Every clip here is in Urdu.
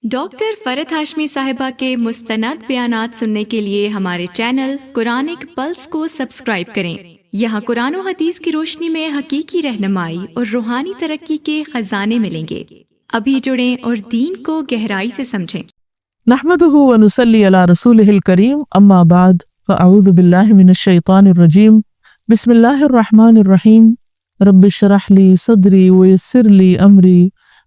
ڈاکٹر فرحت ہاشمی صاحبہ کے مستند بیانات سننے کے لیے ہمارے چینل قرآنک پلس کو سبسکرائب کریں۔ یہاں قرآن و حدیث کی روشنی میں حقیقی رہنمائی اور روحانی ترقی کے خزانے ملیں گے۔ ابھی جڑیں اور دین کو گہرائی سے سمجھیں۔ نحمده ونصلی علی رسولہ الکریم، اما بعد فاعوذ باللہ من الشیطان الرجیم، بسم اللہ الرحمن الرحیم، رب اشرح لی صدری ویسر لی امری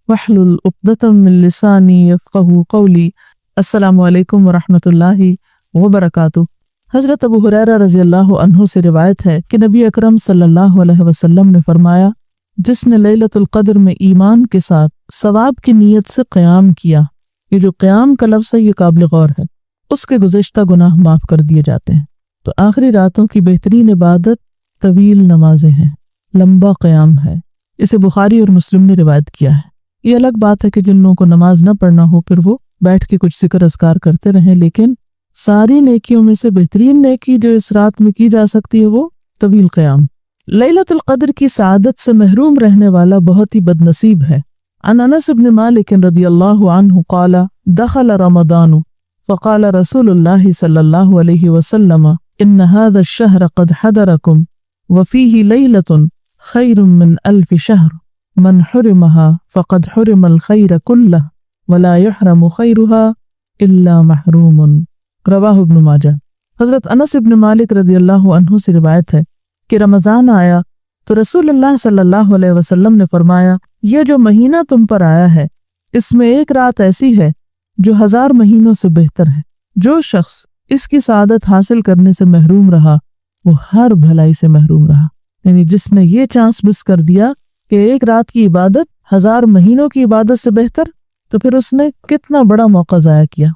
واحلل عقدۃ من لسانی یفقہوا قولی۔ السلام علیکم ورحمۃ اللہ وبرکاتہ۔ حضرت ابو ہریرہ رضی اللہ عنہ سے روایت ہے کہ نبی اکرم صلی اللہ علیہ وسلم نے فرمایا، جس نے لیلۃ القدر میں ایمان کے ساتھ ثواب کی نیت سے قیام کیا، یہ جو قیام کا لفظ ہے یہ قابل غور ہے، اس کے گزشتہ گناہ معاف کر دیے جاتے ہیں۔ تو آخری راتوں کی بہترین عبادت طویل نمازیں ہیں، لمبا قیام ہے۔ اسے بخاری اور مسلم نے روایت کیا ہے۔ یہ الگ بات ہے کہ جن لوگوں کو نماز نہ پڑھنا ہو پھر وہ بیٹھ کے کچھ ذکر اذکار کرتے رہیں، لیکن ساری نیکیوں میں سے بہترین نیکی جو اس رات میں کی جا سکتی ہے وہ طویل قیام۔ لیلۃ القدر کی سعادت سے محروم رہنے والا بہت ہی بد نصیب ہے۔ عن انس بن مالک رضی اللہ عنہ قال دخل رمضان فقال رسول اللہ صلی اللہ علیہ وسلم ان هذا الشهر قد حضركم وفيه ليلة خير من 1000 شهر من حرمها فقد حرم الخير كله ولا يحرم خيرها الا محروم۔ رواہ ابن ماجہ۔ حضرت انس بن مالک رضی اللہ عنہ سے روایت ہے کہ رمضان آیا تو رسول اللہ صلی اللہ علیہ وسلم نے فرمایا، یہ جو مہینہ تم پر آیا ہے اس میں ایک رات ایسی ہے جو 1000 مہینوں سے بہتر ہے۔ جو شخص اس کی سعادت حاصل کرنے سے محروم رہا وہ ہر بھلائی سے محروم رہا۔ یعنی جس نے یہ چانس مس کر دیا کہ ایک رات کی عبادت 1000 مہینوں کی عبادت سے بہتر، تو پھر اس نے کتنا بڑا موقع ضائع کیا،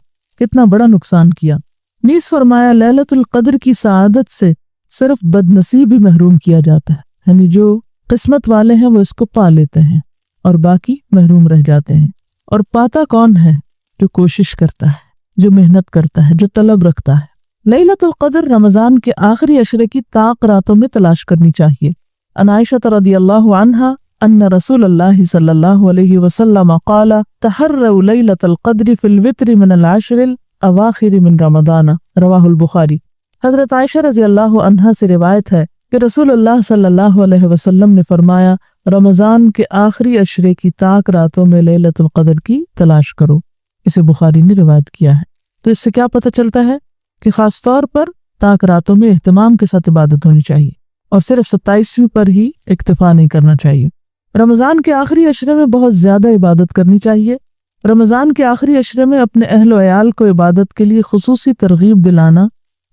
کتنا بڑا نقصان کیا۔ نیز فرمایا لیلۃ القدر کی سعادت سے صرف بد نصیب ہی محروم کیا جاتا ہے، یعنی جو قسمت والے ہیں وہ اس کو پا لیتے ہیں اور باقی محروم رہ جاتے ہیں۔ اور پاتا کون ہے؟ جو کوشش کرتا ہے، جو محنت کرتا ہے، جو طلب رکھتا ہے۔ لیلۃ القدر رمضان کے آخری عشرے کی طاق راتوں میں تلاش کرنی چاہیے۔ عن عائشہ رضی اللہ عنہا ان رسول اللہ صلی اللہ علیہ وسلم قال تحروا لیلۃ القدر فی الوتر من العشر الاواخر من رمضان۔ رواہ البخاری۔ حضرت عائشہ رضی اللہ عنہا سے روایت ہے کہ رسول اللہ صلی اللہ علیہ وسلم نے فرمایا، رمضان کے آخری عشرے کی طاق راتوں میں لیلۃ القدر کی تلاش کرو۔ اسے بخاری نے روایت کیا ہے۔ تو اس سے کیا پتہ چلتا ہے کہ خاص طور پر طاق راتوں میں اہتمام کے ساتھ عبادت ہونی چاہیے اور صرف 27ویں پر ہی اکتفا نہیں کرنا چاہیے۔ رمضان کے آخری عشرے میں بہت زیادہ عبادت کرنی چاہیے۔ رمضان کے آخری عشرے میں اپنے اہل و عیال کو عبادت کے لیے خصوصی ترغیب دلانا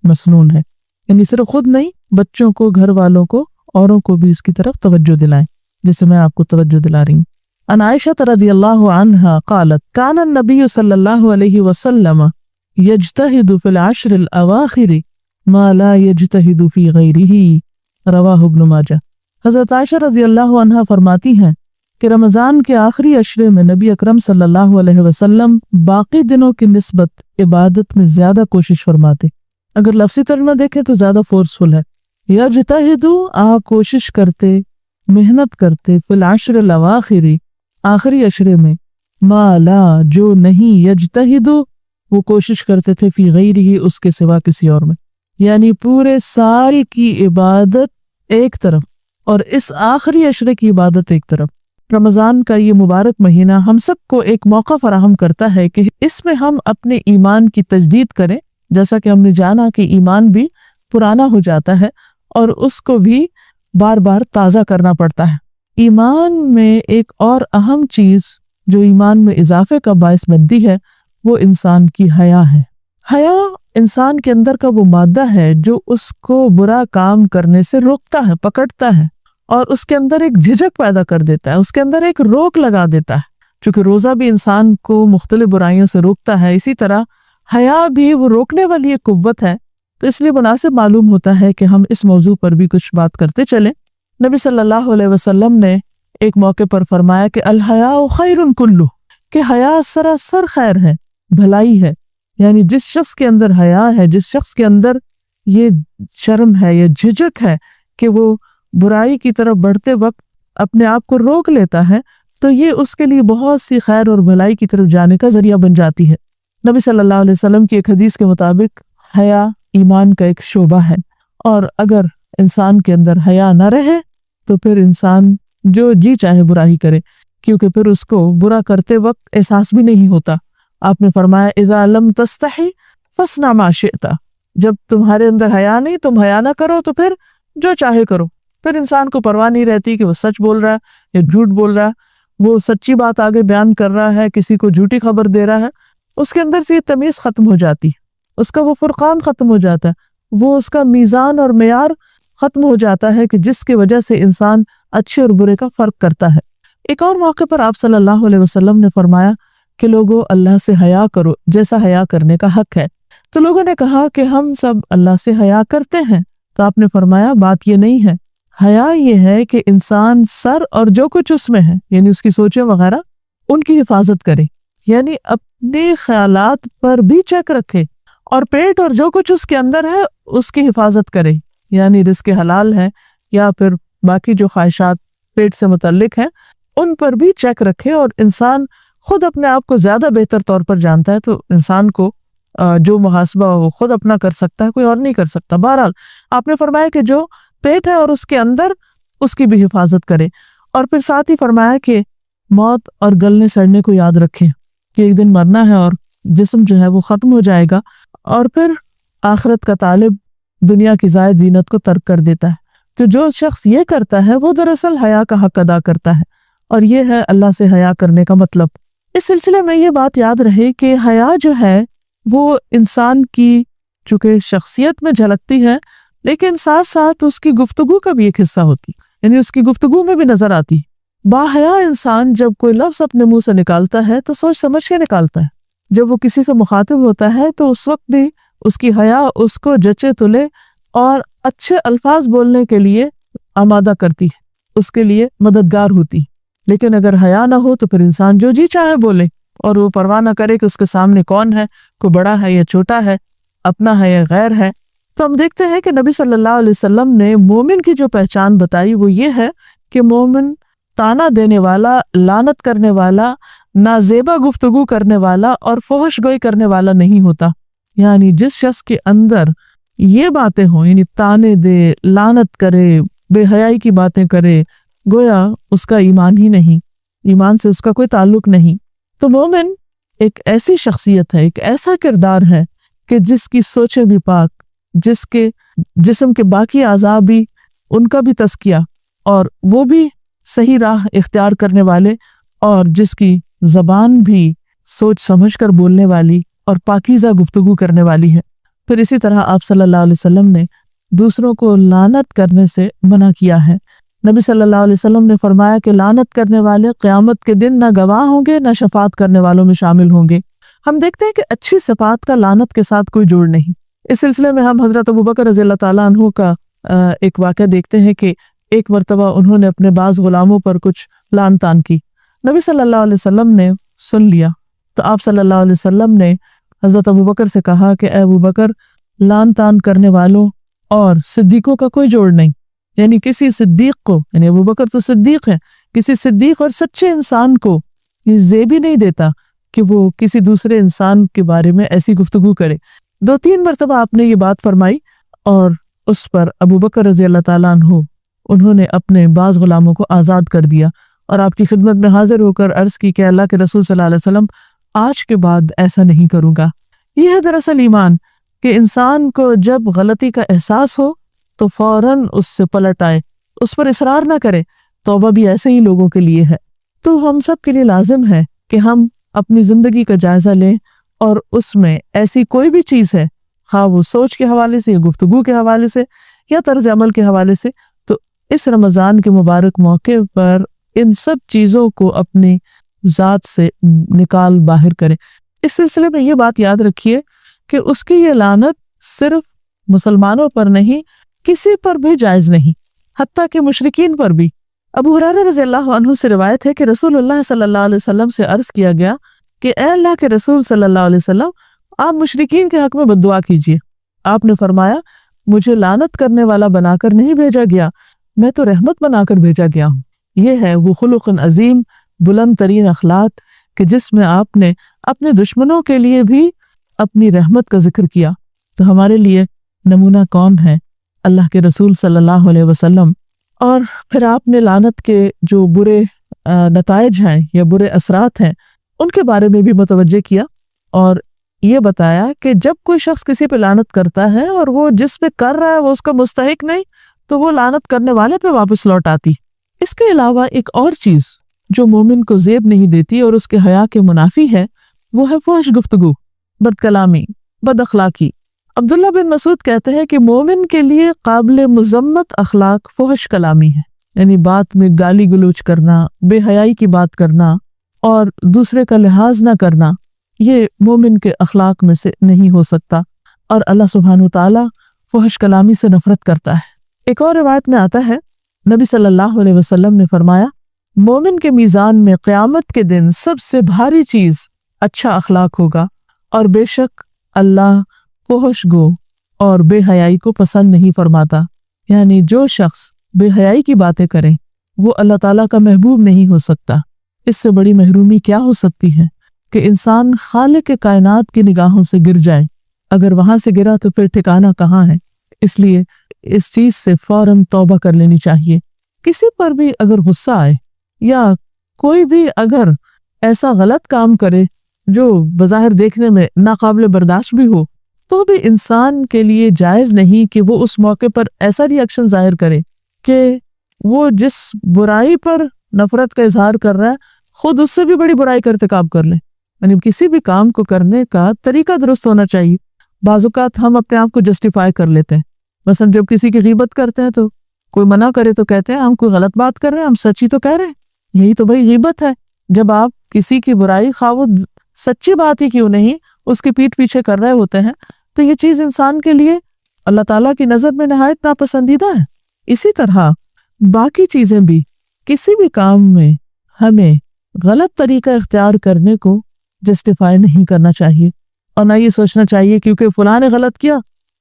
مسنون ہے، یعنی صرف خود نہیں، بچوں کو، گھر والوں کو، اوروں کو بھی اس کی طرف توجہ دلائیں، جیسے میں آپ کو توجہ دلا رہی ہوں۔ عن عائشہ رضی اللہ عنہا قالت کان النبی صلی اللہ علیہ وسلم یجتہد فی العشر الاواخر ما لا یجتہد فی غیرہ۔ رواہ ابن ماجہ۔ حضرت عائشہ رضی اللہ عنہا فرماتی ہیں کہ رمضان کے آخری عشرے میں نبی اکرم صلی اللہ علیہ وسلم باقی دنوں کی نسبت عبادت میں زیادہ کوشش فرماتے۔ اگر لفظی ترجمہ دیکھیں تو زیادہ فورسفل ہے۔ یجتہد، کوشش کرتے، محنت کرتے، فی العشر الاواخر، آخری عشرے میں، ما لا، جو نہیں، یجتہد، وہ کوشش کرتے تھے، فی غیرہ، اس کے سوا کسی اور میں۔ یعنی پورے سال کی عبادت ایک طرف اور اس آخری عشرے کی عبادت ایک طرف۔ رمضان کا یہ مبارک مہینہ ہم سب کو ایک موقع فراہم کرتا ہے کہ اس میں ہم اپنے ایمان کی تجدید کریں، جیسا کہ ہم نے جانا کہ ایمان بھی پرانا ہو جاتا ہے اور اس کو بھی بار بار تازہ کرنا پڑتا ہے۔ ایمان میں ایک اور اہم چیز جو ایمان میں اضافے کا باعث بنتی ہے وہ انسان کی حیا ہے۔ حیا انسان کے اندر کا وہ مادہ ہے جو اس کو برا کام کرنے سے روکتا ہے، پکڑتا ہے اور اس کے اندر ایک جھجک پیدا کر دیتا ہے، اس کے اندر ایک روک لگا دیتا ہے۔ چونکہ روزہ بھی انسان کو مختلف برائیوں سے روکتا ہے، اسی طرح حیا بھی وہ روکنے والی ایک قوت ہے۔ تو اس لیے مناسب معلوم ہوتا ہے کہ ہم اس موضوع پر بھی کچھ بات کرتے چلیں۔ نبی صلی اللہ علیہ وسلم نے ایک موقع پر فرمایا کہ الحیاء خیر کلہ، کہ حیا سراسر خیر ہے، بھلائی ہے۔ یعنی جس شخص کے اندر حیا ہے، جس شخص کے اندر یہ شرم ہے، یہ جھجک ہے کہ وہ برائی کی طرف بڑھتے وقت اپنے آپ کو روک لیتا ہے، تو یہ اس کے لیے بہت سی خیر اور بھلائی کی طرف جانے کا ذریعہ بن جاتی ہے۔ نبی صلی اللہ علیہ وسلم کی ایک حدیث کے مطابق حیا ایمان کا ایک شعبہ ہے، اور اگر انسان کے اندر حیا نہ رہے تو پھر انسان جو جی چاہے برا ہی کرے، کیونکہ پھر اس کو برا کرتے وقت احساس بھی نہیں ہوتا۔ آپ نے فرمایا اذا لم تستحی فاصنع ما شئت، جب تمہارے اندر حیا نہیں، تم حیا نہ کرو تو پھر جو چاہے کرو۔ پھر انسان کو پرواہ نہیں رہتی کہ وہ سچ بول رہا ہے یا جھوٹ بول رہا ہے، وہ سچی بات آگے بیان کر رہا ہے، کسی کو جھوٹی خبر دے رہا ہے، اس کے اندر سے یہ تمیز ختم ہو جاتی، اس کا وہ فرقان ختم ہو جاتا ہے، وہ اس کا میزان اور معیار ختم ہو جاتا ہے کہ جس کی وجہ سے انسان اچھے اور برے کا فرق کرتا ہے۔ ایک اور موقع پر آپ صلی اللہ علیہ وسلم نے فرمایا کہ لوگوں اللہ سے حیا کرو جیسا حیا کرنے کا حق ہے۔ تو لوگوں نے کہا کہ ہم سب اللہ سے حیا کرتے ہیں، تو آپ نے فرمایا بات یہ نہیں ہے، حیا یہ ہے کہ انسان سر اور جو کچھ اس میں ہے، یعنی اس کی سوچیں وغیرہ، ان کی حفاظت کرے، یعنی اپنے خیالات پر بھی چیک رکھے، اور پیٹ اور جو کچھ اس کے اندر ہے اس کی حفاظت کرے، یعنی رزق حلال ہے یا پھر باقی جو خواہشات پیٹ سے متعلق ہیں ان پر بھی چیک رکھے۔ اور انسان خود اپنے آپ کو زیادہ بہتر طور پر جانتا ہے، تو انسان کو جو محاسبہ وہ خود اپنا کر سکتا ہے، کوئی اور نہیں کر سکتا۔ بہرحال آپ نے فرمایا کہ جو پیٹ ہے اور اس کے اندر اس کی بھی حفاظت کرے، اور پھر ساتھ ہی فرمایا کہ موت اور گلنے سڑنے کو یاد رکھے کہ ایک دن مرنا ہے اور جسم جو ہے وہ ختم ہو جائے گا، اور پھر آخرت کا طالب دنیا کی زائد زینت کو ترک کر دیتا ہے۔ تو جو شخص یہ کرتا ہے وہ دراصل حیا کا حق ادا کرتا ہے، اور یہ ہے اللہ سے حیا کرنے کا مطلب۔ اس سلسلے میں یہ بات یاد رہے کہ حیا جو ہے وہ انسان کی چونکہ شخصیت میں جھلکتی ہے، لیکن ساتھ ساتھ اس کی گفتگو کا بھی ایک حصہ ہوتی، یعنی اس کی گفتگو میں بھی نظر آتی۔ باحیا انسان جب کوئی لفظ اپنے منہ سے نکالتا ہے تو سوچ سمجھ کے نکالتا ہے، جب وہ کسی سے مخاطب ہوتا ہے تو اس وقت بھی اس کی حیا اس کو جچے تلے اور اچھے الفاظ بولنے کے لیے آمادہ کرتی ہے، اس کے لیے مددگار ہوتی۔ لیکن اگر حیا نہ ہو تو پھر انسان جو جی چاہے بولے، اور وہ پرواہ نہ کرے کہ اس کے سامنے کون ہے، کوئی بڑا ہے یا چھوٹا ہے، اپنا ہے یا غیر ہے۔ تو ہم دیکھتے ہیں کہ نبی صلی اللہ علیہ وسلم نے مومن کی جو پہچان بتائی وہ یہ ہے کہ مومن تانا دینے والا، لعنت کرنے والا، نازیبا گفتگو کرنے والا اور فحش گوئی کرنے والا نہیں ہوتا۔ یعنی جس شخص کے اندر یہ باتیں ہوں، یعنی تانے دے، لعنت کرے، بے حیائی کی باتیں کرے، گویا اس کا ایمان ہی نہیں، ایمان سے اس کا کوئی تعلق نہیں۔ تو مومن ایک ایسی شخصیت ہے، ایک ایسا کردار ہے کہ جس کی سوچیں بھی پاک، جس کے جسم کے باقی اعضاء بھی ان کا بھی تزکیہ، اور وہ بھی صحیح راہ اختیار کرنے والے، اور جس کی زبان بھی سوچ سمجھ کر بولنے والی اور پاکیزہ گفتگو کرنے والی ہے۔ پھر اسی طرح آپ صلی اللہ علیہ وسلم نے دوسروں کو لعنت کرنے سے منع کیا ہے۔ نبی صلی اللہ علیہ وسلم نے فرمایا کہ لعنت کرنے والے قیامت کے دن نہ گواہ ہوں گے، نہ شفاعت کرنے والوں میں شامل ہوں گے۔ ہم دیکھتے ہیں کہ اچھی صفات کا لعنت کے ساتھ کوئی جوڑ نہیں۔ اس سلسلے میں ہم حضرت ابوبکر رضی اللہ تعالیٰ عنہ کا ایک واقعہ دیکھتے ہیں کہ ایک مرتبہ انہوں نے اپنے بعض غلاموں پر کچھ لعن طعن کی، نبی صلی اللہ علیہ وسلم نے سن لیا، تو آپ صلی اللہ علیہ وسلم نے حضرت ابوبکر سے کہا کہ اے ابوبکر، لعن طعن کرنے والوں اور صدیقوں کا کوئی جوڑ نہیں، یعنی کسی صدیق کو، یعنی ابوبکر تو صدیق ہے، کسی صدیق اور سچے انسان کو یہ زیب ہی نہیں دیتا کہ وہ کسی دوسرے انسان کے بارے میں ایسی گفتگو کرے۔ 2-3 مرتبہ آپ نے یہ بات فرمائی، اور اس پر ابوبکر رضی اللہ تعالیٰ عنہ انہوں نے اپنے بعض غلاموں کو آزاد کر دیا، اور آپ کی خدمت میں حاضر ہو کر عرض کی کہ اللہ کے رسول صلی اللہ علیہ وسلم آج کے بعد ایسا نہیں کروں گا۔ یہ ہے دراصل ایمان کہ انسان کو جب غلطی کا احساس ہو تو فوراً اس سے پلٹ آئے، اس پر اصرار نہ کرے۔ توبہ بھی ایسے ہی لوگوں کے لیے ہے۔ تو ہم سب کے لیے لازم ہے کہ ہم اپنی زندگی کا جائزہ لیں، اور اس میں ایسی کوئی بھی چیز ہے، خواہ وہ سوچ کے حوالے سے یا گفتگو کے حوالے سے یا طرز عمل کے حوالے سے، تو اس رمضان کے مبارک موقع پر ان سب چیزوں کو اپنی ذات سے نکال باہر کریں۔ اس سلسلے میں یہ بات یاد رکھیے کہ اس کی یہ لعنت صرف مسلمانوں پر نہیں، کسی پر بھی جائز نہیں، حتیٰ کہ مشرکین پر بھی۔ ابو ہریرہ رضی اللہ عنہ سے روایت ہے کہ رسول اللہ صلی اللہ علیہ وسلم سے عرض کیا گیا کہ اے اللہ کے رسول صلی اللہ علیہ وسلم، آپ مشرکین کے حق میں بد دعا کیجیے۔ آپ نے فرمایا، مجھے لعنت کرنے والا بنا کر نہیں بھیجا گیا، میں تو رحمت بنا کر بھیجا گیا ہوں۔ یہ ہے وہ خلق عظیم بلند ترین اخلاق کہ جس میں آپ نے اپنے دشمنوں کے لیے بھی اپنی رحمت کا ذکر کیا، تو ہمارے لیے نمونہ کون ہے؟ اللہ کے رسول صلی اللہ علیہ وسلم۔ اور پھر آپ نے لعنت کے جو برے نتائج ہیں یا برے اثرات ہیں ان کے بارے میں بھی متوجہ کیا، اور یہ بتایا کہ جب کوئی شخص کسی پہ لعنت کرتا ہے اور وہ جس پہ کر رہا ہے وہ اس کا مستحق نہیں، تو وہ لعنت کرنے والے پہ واپس لوٹ آتی۔ اس کے علاوہ ایک اور چیز جو مومن کو زیب نہیں دیتی اور اس کے حیا کے منافی ہے، وہ ہے فحش گفتگو، بد کلامی، بد اخلاقی۔ عبداللہ بن مسعود کہتے ہیں کہ مومن کے لیے قابل مذمت اخلاق فحش کلامی ہے، یعنی بات میں گالی گلوچ کرنا، بے حیائی کی بات کرنا اور دوسرے کا لحاظ نہ کرنا، یہ مومن کے اخلاق میں سے نہیں ہو سکتا، اور اللہ سبحانہ وتعالی فحش کلامی سے نفرت کرتا ہے۔ ایک اور روایت میں آتا ہے، نبی صلی اللہ علیہ وسلم نے فرمایا، مومن کے میزان میں قیامت کے دن سب سے بھاری چیز اچھا اخلاق ہوگا، اور بے شک اللہ فحش گو اور بے حیائی کو پسند نہیں فرماتا۔ یعنی جو شخص بے حیائی کی باتیں کرے وہ اللہ تعالیٰ کا محبوب نہیں ہو سکتا۔ اس سے بڑی محرومی کیا ہو سکتی ہے کہ انسان خالق کائنات کی نگاہوں سے گر جائے، اگر وہاں سے گرا تو پھر ٹھکانہ کہاں ہے؟ اس لیے اس چیز سے فوراً توبہ کر لینی چاہیے۔ کسی پر بھی اگر غصہ آئے یا کوئی بھی اگر ایسا غلط کام کرے جو بظاہر دیکھنے میں ناقابل برداشت بھی ہو، تو بھی انسان کے لیے جائز نہیں کہ وہ اس موقع پر ایسا ری ایکشن ظاہر کرے کہ وہ جس برائی پر نفرت کا اظہار کر رہا ہے خود اس سے بھی بڑی برائی کا ارتکاب کر لے۔ یعنی کسی بھی کام کو کرنے کا طریقہ درست ہونا چاہیے۔ بعض اوقات ہم اپنے آپ کو جسٹیفائی کر لیتے ہیں، مثلا جب کسی کی غیبت کرتے ہیں تو کوئی منع کرے تو کہتے ہیں ہم کوئی غلط بات کر رہے ہیں، ہم سچ ہی تو کہہ رہے ہیں۔ یہی تو بھائی غیبت ہے، جب آپ کسی کی برائی خواہ وہ سچی بات ہی کیوں نہیں اس کی پیٹھ پیچھے کر رہے ہوتے ہیں، تو یہ چیز انسان کے لیے اللہ تعالیٰ کی نظر میں نہایت ناپسندیدہ ہے۔ اسی طرح باقی چیزیں بھی، کسی بھی کام میں ہمیں غلط طریقہ اختیار کرنے کو جسٹیفائی نہیں کرنا چاہیے، اور نہ یہ سوچنا چاہیے کیونکہ فلاں نے غلط کیا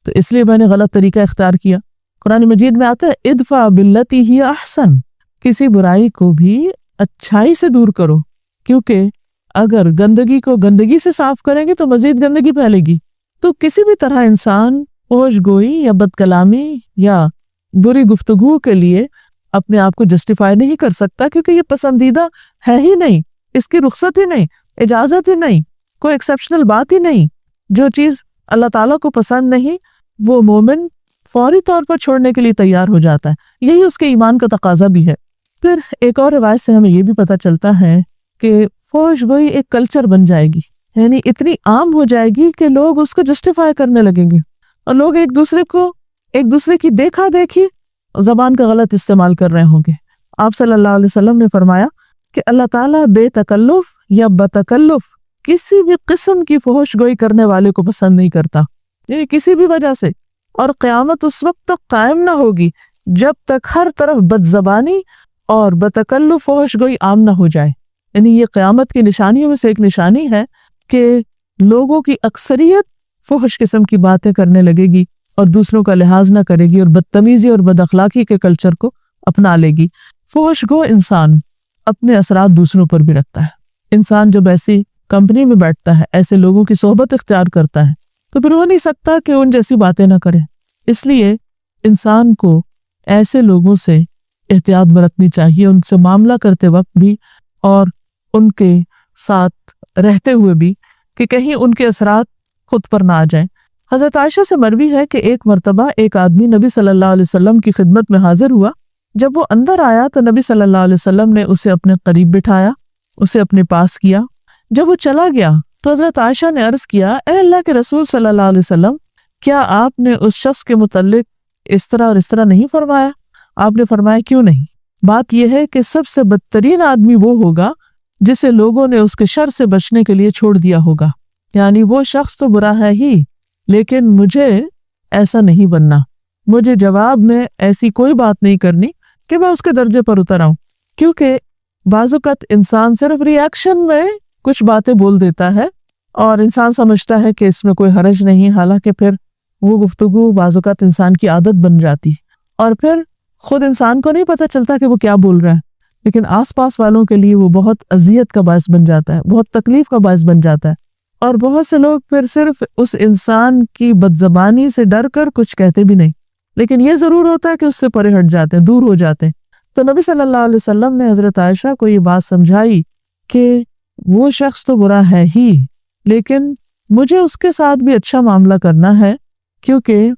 تو اس لیے میں نے غلط طریقہ اختیار کیا۔ قرآن مجید میں آتا ہے ادفع باللتی ہی احسن، کسی برائی کو بھی اچھائی سے دور کرو، کیونکہ اگر گندگی کو گندگی سے صاف کریں گے تو مزید گندگی پھیلے گی۔ تو کسی بھی طرح انسان فحش گوئی یا بد کلامی یا بری گفتگو کے لیے اپنے آپ کو جسٹیفائی نہیں کر سکتا، کیونکہ یہ پسندیدہ ہے ہی نہیں، اس کی رخصت ہی نہیں، اجازت ہی نہیں، کوئی ایکسیپشنل بات ہی نہیں۔ جو چیز اللہ تعالیٰ کو پسند نہیں وہ مومن فوری طور پر چھوڑنے کے لیے تیار ہو جاتا ہے، یہی اس کے ایمان کا تقاضا بھی ہے۔ پھر ایک اور روایت سے ہمیں یہ بھی پتہ چلتا ہے کہ فحش گوئی ایک کلچر بن جائے گی، یعنی اتنی عام ہو جائے گی کہ لوگ اس کو جسٹیفائی کرنے لگیں گے، اور لوگ ایک دوسرے کی دیکھا دیکھی زبان کا غلط استعمال کر رہے ہوں گے۔ آپ صلی اللہ علیہ وسلم نے فرمایا کہ اللہ تعالیٰ بے تکلف یا بتکلف کسی بھی قسم کی فحش گوئی کرنے والے کو پسند نہیں کرتا، یعنی کسی بھی وجہ سے، اور قیامت اس وقت تک قائم نہ ہوگی جب تک ہر طرف بد زبانی اور بتکلف فحش گوئی عام نہ ہو جائے۔ یعنی یہ قیامت کی نشانیوں میں سے ایک نشانی ہے کہ لوگوں کی اکثریت فحش قسم کی باتیں کرنے لگے گی اور دوسروں کا لحاظ نہ کرے گی اور بدتمیزی اور بد اخلاقی کے کلچر کو اپنا لے گی۔ فحش گو انسان اپنے اثرات دوسروں پر بھی رکھتا ہے۔ انسان جب ایسی کمپنی میں بیٹھتا ہے، ایسے لوگوں کی صحبت اختیار کرتا ہے، تو پھر ہو نہیں سکتا کہ ان جیسی باتیں نہ کرے۔ اس لیے انسان کو ایسے لوگوں سے احتیاط برتنی چاہیے، ان سے معاملہ کرتے وقت بھی اور ان کے ساتھ رہتے ہوئے بھی، کہ کہیں ان کے اثرات خود پر نہ آ جائیں۔ حضرت عائشہ سے مروی ہے کہ ایک مرتبہ ایک آدمی نبی صلی اللہ علیہ وسلم کی خدمت میں حاضر ہوا۔ جب وہ اندر آیا تو نبی صلی اللہ علیہ وسلم نے اسے اپنے قریب بٹھایا، اسے اپنے پاس کیا۔ جب وہ چلا گیا تو حضرت عائشہ نے عرض کیا، اے اللہ کے رسول صلی اللہ علیہ وسلم، کیا آپ نے اس شخص کے متعلق اس طرح اور اس طرح نہیں فرمایا؟ آپ نے فرمایا، کیوں نہیں؟ بات یہ ہے کہ سب سے بدترین آدمی وہ ہوگا جسے لوگوں نے اس کے شر سے بچنے کے لیے چھوڑ دیا ہوگا۔ یعنی وہ شخص تو برا ہے ہی، لیکن مجھے ایسا نہیں بننا، مجھے جواب میں ایسی کوئی بات نہیں کرنی کہ میں اس کے درجے پر اتر آؤں، کیونکہ بعض اوقات انسان صرف ری ایکشن میں کچھ باتیں بول دیتا ہے اور انسان سمجھتا ہے کہ اس میں کوئی حرج نہیں، حالانکہ پھر وہ گفتگو بعض اوقات انسان کی عادت بن جاتی ہے اور پھر خود انسان کو نہیں پتہ چلتا کہ وہ کیا بول رہا ہے۔ لیکن آس پاس والوں کے لیے وہ بہت اذیت کا باعث بن جاتا ہے، بہت تکلیف کا باعث بن جاتا ہے، اور بہت سے لوگ پھر صرف اس انسان کی بدزبانی سے ڈر کر کچھ کہتے بھی نہیں، لیکن یہ ضرور ہوتا ہے کہ اس سے پرے ہٹ جاتے ہیں، دور ہو جاتے ہیں۔ تو نبی صلی اللہ علیہ وسلم نے حضرت عائشہ کو یہ بات سمجھائی کہ وہ شخص تو برا ہے ہی، لیکن مجھے اس کے ساتھ بھی اچھا معاملہ کرنا ہے، کیونکہ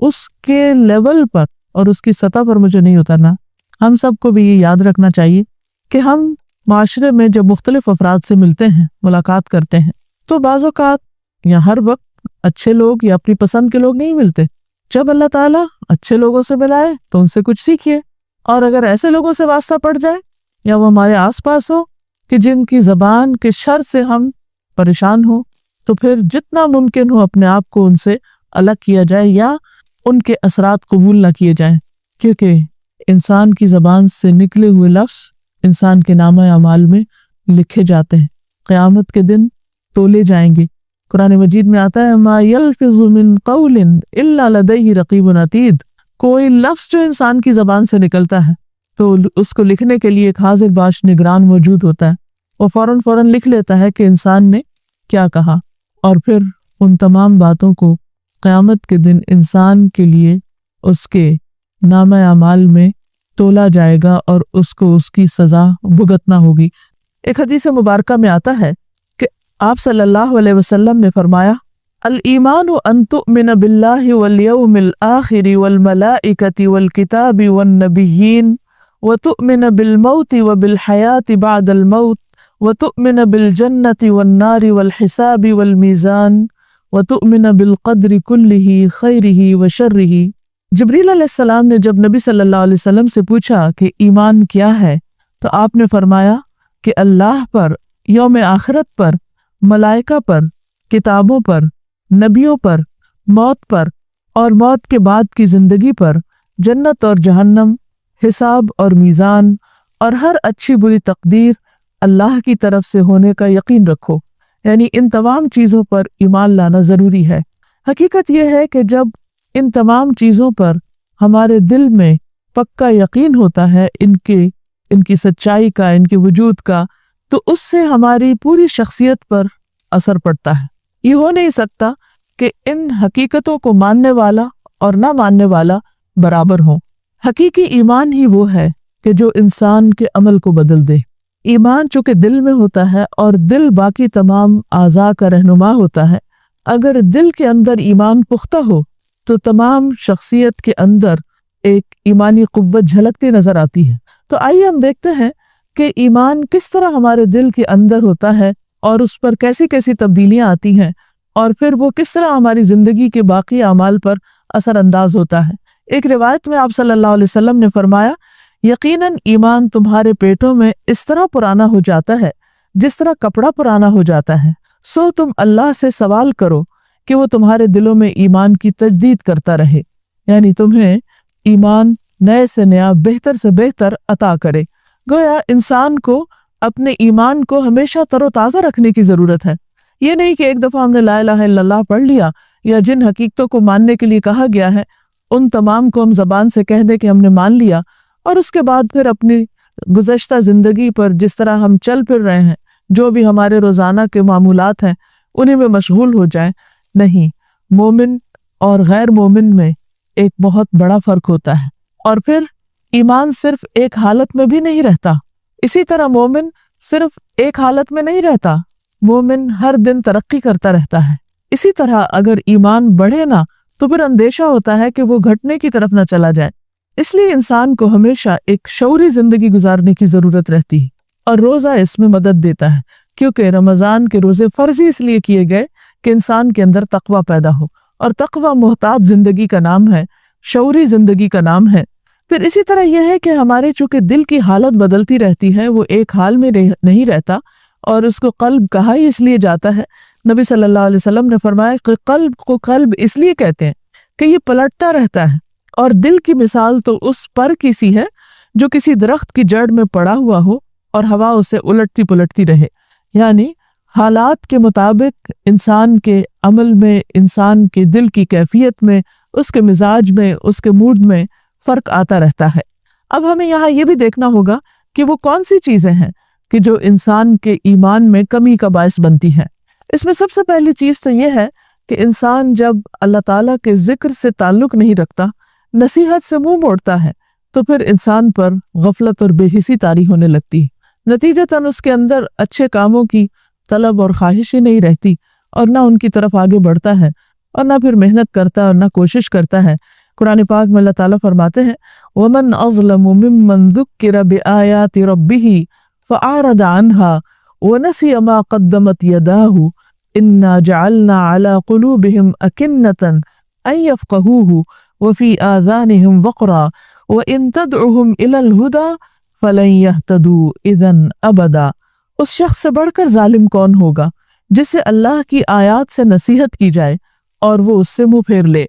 اس کے لیول پر اور اس کی سطح پر مجھے نہیں اترنا۔ ہم سب کو بھی یہ یاد رکھنا چاہیے کہ ہم معاشرے میں جب مختلف افراد سے ملتے ہیں، ملاقات کرتے ہیں، تو بعض اوقات یا ہر وقت اچھے لوگ یا اپنی پسند کے لوگ نہیں ملتے۔ جب اللہ تعالیٰ اچھے لوگوں سے ملائے تو ان سے کچھ سیکھیے، اور اگر ایسے لوگوں سے واسطہ پڑ جائے یا وہ ہمارے آس پاس ہو کہ جن کی زبان کے شر سے ہم پریشان ہوں، تو پھر جتنا ممکن ہو اپنے آپ کو ان سے الگ کیا جائے یا ان کے اثرات قبول نہ کیے جائیں، کیونکہ انسان کی زبان سے نکلے ہوئے لفظ انسان کے نامہ اعمال میں لکھے جاتے ہیں، قیامت کے دن تولے جائیں گے۔ قرآن مجید میں آتا ہے ما یلفظ من قول الا لدیہ رقیب عتید، کوئی لفظ جو انسان کی زبان سے نکلتا ہے تو اس کو لکھنے کے لیے ایک حاضر باش نگران موجود ہوتا ہے، وہ فوراً لکھ لیتا ہے کہ انسان نے کیا کہا، اور پھر ان تمام باتوں کو قیامت کے دن انسان کے لیے اس کے نامہ اعمال میں تولا جائے گا اور اس کو اس کی سزا بھگتنا ہوگی۔ ایک حدیث مبارکہ میں آتا ہے کہ آپ صلی اللہ علیہ وسلم نے فرمایا الایمان ان تؤمن باللہ والیوم الآخر والملائکۃ والکتاب والنبیین وتؤمن بالموت وبالحیاۃ بعد الموت وتؤمن بالجنۃ والنار والحساب والمیزان وتؤمن بالقدر کلہ خیرہ وشرہ۔ جبریل علیہ السلام نے جب نبی صلی اللہ علیہ وسلم سے پوچھا کہ ایمان کیا ہے، تو آپ نے فرمایا کہ اللہ پر، یوم آخرت پر، ملائکہ پر، کتابوں پر، نبیوں پر، موت پر اور موت کے بعد کی زندگی پر، جنت اور جہنم، حساب اور میزان اور ہر اچھی بری تقدیر اللہ کی طرف سے ہونے کا یقین رکھو۔ یعنی ان تمام چیزوں پر ایمان لانا ضروری ہے۔ حقیقت یہ ہے کہ جب ان تمام چیزوں پر ہمارے دل میں پکا یقین ہوتا ہے، ان کی سچائی کا، ان کے وجود کا، تو اس سے ہماری پوری شخصیت پر اثر پڑتا ہے۔ یہ ہو نہیں سکتا کہ ان حقیقتوں کو ماننے والا اور نہ ماننے والا برابر ہوں۔ حقیقی ایمان ہی وہ ہے کہ جو انسان کے عمل کو بدل دے۔ ایمان چونکہ دل میں ہوتا ہے اور دل باقی تمام اعضاء کا رہنما ہوتا ہے، اگر دل کے اندر ایمان پختہ ہو تو تمام شخصیت کے اندر ایک ایمانی قوت جھلکتی نظر آتی ہے۔ تو آئیے ہم دیکھتے ہیں کہ ایمان کس طرح ہمارے دل کے اندر ہوتا ہے اور اس پر کیسی کیسی تبدیلیاں آتی ہیں، اور پھر وہ کس طرح ہماری زندگی کے باقی اعمال پر اثر انداز ہوتا ہے۔ ایک روایت میں آپ صلی اللہ علیہ وسلم نے فرمایا یقیناً ایمان تمہارے پیٹوں میں اس طرح پرانا ہو جاتا ہے جس طرح کپڑا پرانا ہو جاتا ہے، سو تم اللہ سے سوال کرو کہ وہ تمہارے دلوں میں ایمان کی تجدید کرتا رہے، یعنی تمہیں ایمان نئے سے نیا، بہتر سے بہتر عطا کرے۔ گویا انسان کو اپنے ایمان کو ہمیشہ تر و تازہ رکھنے کی ضرورت ہے۔ یہ نہیں کہ ایک دفعہ ہم نے لا الہ الا اللہ پڑھ لیا یا جن حقیقتوں کو ماننے کے لیے کہا گیا ہے ان تمام کو ہم زبان سے کہہ دیں کہ ہم نے مان لیا، اور اس کے بعد پھر اپنی گزشتہ زندگی پر جس طرح ہم چل پھر رہے ہیں، جو بھی ہمارے روزانہ کے معمولات ہیں انہیں میں مشغول ہو جائیں۔ نہیں، مومن اور غیر مومن میں ایک بہت بڑا فرق ہوتا ہے، اور پھر ایمان صرف ایک حالت میں بھی نہیں رہتا۔ اسی طرح مومن صرف ایک حالت میں نہیں رہتا، مومن ہر دن ترقی کرتا رہتا ہے۔ اسی طرح اگر ایمان بڑھے نہ تو پھر اندیشہ ہوتا ہے کہ وہ گھٹنے کی طرف نہ چلا جائے۔ اس لیے انسان کو ہمیشہ ایک شعوری زندگی گزارنے کی ضرورت رہتی ہے، اور روزہ اس میں مدد دیتا ہے، کیونکہ رمضان کے روزے فرضی اس لیے کیے گئے کہ انسان کے اندر تقویٰ پیدا ہو، اور تقویٰ محتاط زندگی کا نام ہے، شعوری زندگی کا نام ہے۔ پھر اسی طرح یہ ہے کہ ہمارے چونکہ دل کی حالت بدلتی رہتی ہے، وہ ایک حال میں نہیں رہتا، اور اس کو قلب کہا ہی اس لیے جاتا ہے۔ نبی صلی اللہ علیہ وسلم نے فرمایا کہ قلب کو قلب اس لیے کہتے ہیں کہ یہ پلٹتا رہتا ہے، اور دل کی مثال تو اس پر کی سی ہے جو کسی درخت کی جڑ میں پڑا ہوا ہو اور ہوا اسے الٹتی پلٹتی رہے۔ یعنی حالات کے مطابق انسان کے عمل میں، انسان کے دل کی کیفیت میں، اس کے مزاج میں، اس کے موڈ میں فرق آتا رہتا ہے۔ اب ہمیں یہاں یہ بھی دیکھنا ہوگا کہ وہ کون سی چیزیں ہیں کہ جو انسان کے ایمان میں کمی کا باعث بنتی ہیں۔ اس میں سب سے پہلی چیز تو یہ ہے کہ انسان جب اللہ تعالیٰ کے ذکر سے تعلق نہیں رکھتا، نصیحت سے منہ موڑتا ہے، تو پھر انسان پر غفلت اور بے حسی طاری ہونے لگتی ہے۔ نتیجتاً اس کے اندر اچھے کاموں کی طلب اور خواہش ہی نہیں رہتی، اور نہ ان کی طرف آگے بڑھتا ہے، اور نہ پھر محنت کرتا ہے، اور نہ کوشش کرتا ہے۔ قرآن پاک میں اللہ تعالیٰ فرماتے ہیں وَمَنْ أَظْلَمُ مِمَّنْ ذُكِّرَ بِآيَاتِ رَبِّهِ فَأَعْرَضَ عَنْهَا وَنَسِيَ مَا قَدَّمَتْ يَدَاهُ إِنَّا جَعَلْنَا عَلَى قُلُوبِهِمْ أَكِنَّةً أَن يَفْقَهُوهُ وَفِي آذَانِهِمْ وَقْرًا وَإِن تَدْعُهُمْ إِلَى الْهُدَى فَلَن يَهْتَدُوا إِذًا أَبَدًا۔ اس شخص سے بڑھ کر ظالم کون ہوگا جسے اللہ کی آیات سے نصیحت کی جائے اور وہ اس سے منہ پھیر لے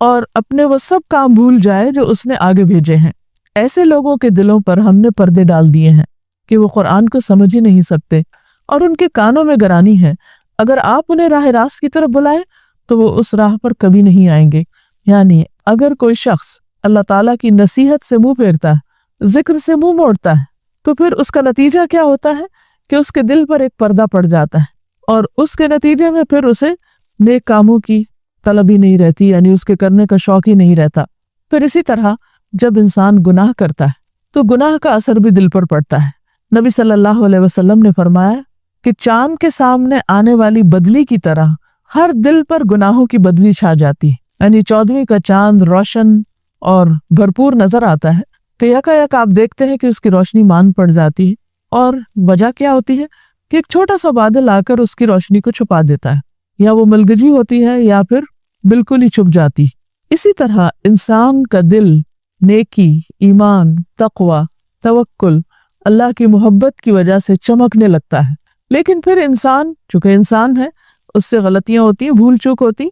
اور اپنے وہ سب کام بھول جائے جو اس نے آگے بھیجے ہیں۔ ایسے لوگوں کے دلوں پر ہم نے پردے ڈال دیے ہیں کہ وہ قرآن کو سمجھ ہی نہیں سکتے، اور ان کے کانوں میں گرانی ہے۔ اگر آپ انہیں راہ راست کی طرف بلائیں تو وہ اس راہ پر کبھی نہیں آئیں گے۔ یعنی اگر کوئی شخص اللہ تعالیٰ کی نصیحت سے منہ پھیرتا ہے، ذکر سے منہ موڑتا ہے، تو پھر اس کا نتیجہ کیا ہوتا ہے کہ اس کے دل پر ایک پردہ پڑ جاتا ہے، اور اس کے نتیجے میں پھر اسے نیک کاموں کی طلب ہی نہیں رہتی، یعنی اس کے کرنے کا شوق ہی نہیں رہتا۔ پھر اسی طرح جب انسان گناہ کرتا ہے تو گناہ کا اثر بھی دل پر پڑتا ہے۔ نبی صلی اللہ علیہ وسلم نے فرمایا کہ چاند کے سامنے آنے والی بدلی کی طرح ہر دل پر گناہوں کی بدلی چھا جاتی ہے، یعنی 14ویں کا چاند روشن اور بھرپور نظر آتا ہے کہ یکا آپ دیکھتے ہیں کہ اس کی روشنی ماند پڑ جاتی ہے، اور وجہ کیا ہوتی ہے کہ ایک چھوٹا سا بادل آ کر اس کی روشنی کو چھپا دیتا ہے، یا وہ ملگجی ہوتی ہے یا پھر بالکل ہی چھپ جاتی۔ اسی طرح انسان کا دل نیکی، ایمان، تقوی، توکل، اللہ کی محبت کی وجہ سے چمکنے لگتا ہے۔ لیکن پھر انسان چونکہ انسان ہے، اس سے غلطیاں ہوتی ہیں، بھول چوک ہوتی۔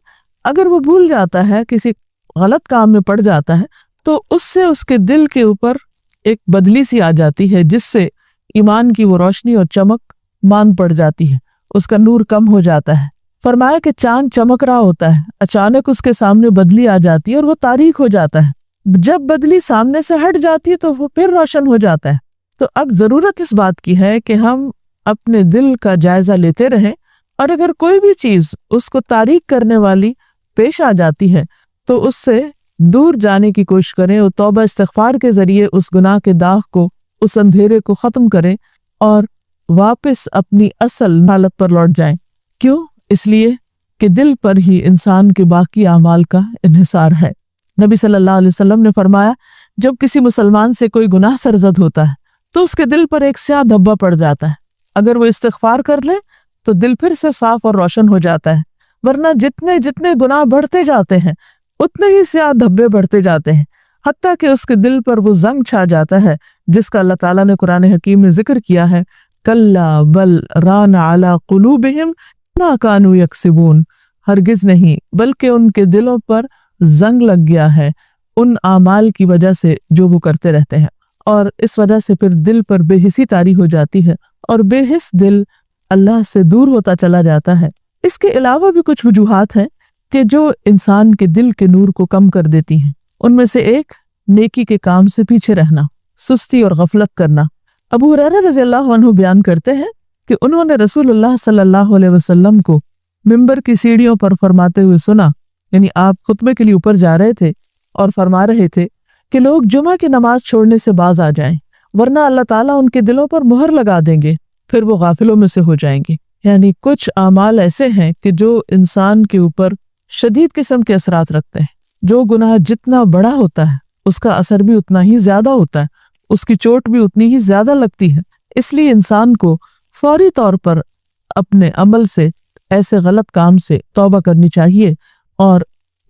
اگر وہ بھول جاتا ہے، کسی غلط کام میں پڑ جاتا ہے، تو اس سے اس کے دل کے اوپر ایک بدلی سی آ جاتی ہے، جس سے ایمان کی وہ روشنی اور چمک ماند پڑ جاتی ہے، اس کا نور کم ہو جاتا ہے۔ فرمایا کہ چاند چمک رہا ہوتا ہے، اچانک اس کے سامنے بدلی آ جاتی ہے اور وہ تاریک ہو جاتا ہے۔ جب بدلی سامنے سے ہٹ جاتی ہے تو وہ پھر روشن ہو جاتا ہے۔ تو اب ضرورت اس بات کی ہے کہ ہم اپنے دل کا جائزہ لیتے رہیں، اور اگر کوئی بھی چیز اس کو تاریک کرنے والی پیش آ جاتی ہے تو اس سے دور جانے کی کوشش کریں، اور توبہ استغفار کے ذریعے اس گناہ کے داغ کو، اس اندھیرے کو ختم کریں اور واپس اپنی اصل حالت پر لوٹ جائیں۔ کیوں؟ اس لیے کہ دل پر ہی انسان کے باقی اعمال کا انحصار ہے۔ نبی صلی اللہ علیہ وسلم نے فرمایا جب کسی مسلمان سے کوئی گناہ سرزد ہوتا ہے تو اس کے دل پر ایک سیاہ دھبا پڑ جاتا ہے۔ اگر وہ استغفار کر لے تو دل پھر سے صاف اور روشن ہو جاتا ہے، ورنہ جتنے جتنے گناہ بڑھتے جاتے ہیں اتنے ہی سیاہ دھبے بڑھتے جاتے ہیں، حتیٰ کہ اس کے دل پر وہ زنگ چھا جاتا ہے جس کا اللہ تعالیٰ نے قرآن حکیم میں ذکر کیا ہے، کلا بل ران علی قلوبہم ما کانوا یکسبون، ہرگز نہیں بلکہ ان کے دلوں پر زنگ لگ گیا ہے ان اعمال کی وجہ سے جو وہ کرتے رہتے ہیں، اور اس وجہ سے پھر دل پر بے حسی طاری ہو جاتی ہے، اور بے حس دل اللہ سے دور ہوتا چلا جاتا ہے۔ اس کے علاوہ بھی کچھ وجوہات ہیں کہ جو انسان کے دل کے نور کو کم کر دیتی ہیں۔ ان میں سے ایک نیکی کے کام سے پیچھے رہنا، سستی اور غفلت کرنا۔ ابو ہریرہ رضی اللہ عنہ بیان کرتے ہیں کہ انہوں نے رسول اللہ صلی اللہ علیہ وسلم کو منبر کی سیڑھیوں پر فرماتے ہوئے سنا، یعنی آپ خطبے کے لیے اوپر جا رہے تھے اور فرما رہے تھے کہ لوگ جمعہ کی نماز چھوڑنے سے باز آ جائیں، ورنہ اللہ تعالیٰ ان کے دلوں پر مہر لگا دیں گے، پھر وہ غافلوں میں سے ہو جائیں گے۔ یعنی کچھ اعمال ایسے ہیں کہ جو انسان کے اوپر شدید قسم کے اثرات رکھتے ہیں۔ جو گناہ جتنا بڑا ہوتا ہے اس کا اثر بھی اتنا ہی زیادہ ہوتا ہے، اس کی چوٹ بھی اتنی ہی زیادہ لگتی ہے۔ اس لیے انسان کو فوری طور پر اپنے عمل سے، ایسے غلط کام سے توبہ کرنی چاہیے اور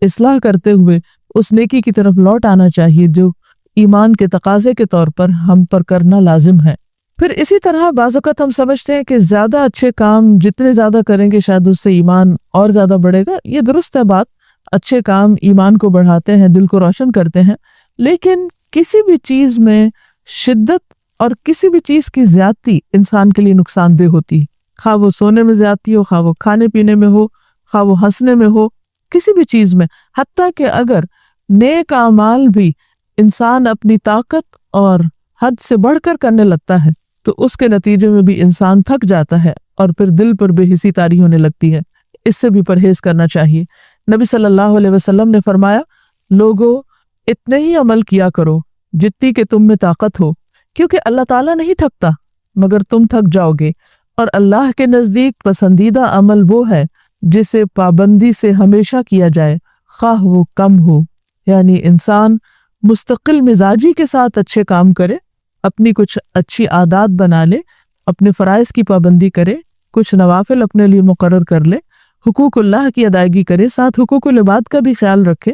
اصلاح کرتے ہوئے اس نیکی کی طرف لوٹ آنا چاہیے جو ایمان کے تقاضے کے طور پر ہم پر کرنا لازم ہے۔ پھر اسی طرح بعض اوقات ہم سمجھتے ہیں کہ زیادہ اچھے کام جتنے زیادہ کریں گے شاید اس سے ایمان اور زیادہ بڑھے گا۔ یہ درست ہے بات، اچھے کام ایمان کو بڑھاتے ہیں، دل کو روشن کرتے ہیں، لیکن کسی بھی چیز میں شدت اور کسی بھی چیز کی زیادتی انسان کے لیے نقصان دہ ہوتی ہے، خواہ وہ سونے میں زیادتی ہو، خواہ وہ کھانے پینے میں ہو، خواہ وہ ہنسنے میں ہو، کسی بھی چیز میں۔ حتیٰ کہ اگر نیک اعمال بھی انسان اپنی طاقت اور حد سے بڑھ کر کرنے لگتا ہے تو اس کے نتیجے میں بھی انسان تھک جاتا ہے اور پھر دل پر بے حسی طاری ہونے لگتی ہے۔ اس سے بھی پرہیز کرنا چاہیے۔ نبی صلی اللہ علیہ وسلم نے فرمایا، لوگوں اتنے ہی عمل کیا کرو جتنی کہ تم میں طاقت ہو، کیونکہ اللہ تعالیٰ نہیں تھکتا مگر تم تھک جاؤ گے، اور اللہ کے نزدیک پسندیدہ عمل وہ ہے جسے پابندی سے ہمیشہ کیا جائے، خواہ وہ کم ہو۔ یعنی انسان مستقل مزاجی کے ساتھ اچھے کام کرے، اپنی کچھ اچھی عادات بنا لے، اپنے فرائض کی پابندی کرے، کچھ نوافل اپنے لیے مقرر کر لے، حقوق اللہ کی ادائیگی کرے، ساتھ حقوق العباد کا بھی خیال رکھے،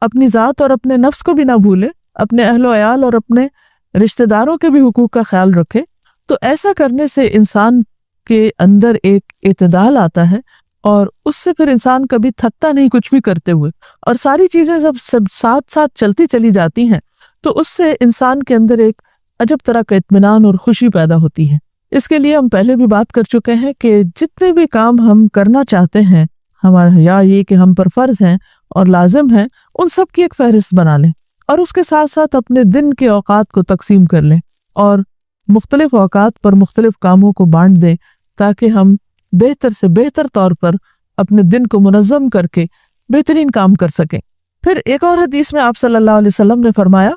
اپنی ذات اور اپنے نفس کو بھی نہ بھولے، اپنے اہل و عیال اور اپنے رشتہ داروں کے بھی حقوق کا خیال رکھے۔ تو ایسا کرنے سے انسان کے اندر ایک اعتدال آتا ہے اور اس سے پھر انسان کبھی تھکتا نہیں کچھ بھی کرتے ہوئے، اور ساری چیزیں سب ساتھ ساتھ چلتی چلی جاتی ہیں، تو اس سے انسان کے اندر ایک عجب طرح کا اطمینان اور خوشی پیدا ہوتی ہے۔ اس کے لیے ہم پہلے بھی بات کر چکے ہیں کہ جتنے بھی کام ہم کرنا چاہتے ہیں ہمارا، یا یہ کہ ہم پر فرض ہیں اور لازم ہیں، ان سب کی ایک فہرست بنا لیں، اور اس کے ساتھ ساتھ اپنے دن کے اوقات کو تقسیم کر لیں اور مختلف اوقات پر مختلف کاموں کو بانٹ دیں، تاکہ ہم بہتر سے بہتر طور پر اپنے دن کو منظم کر کے بہترین کام کر سکیں۔ پھر ایک اور حدیث میں آپ صلی اللہ علیہ وسلم نے فرمایا،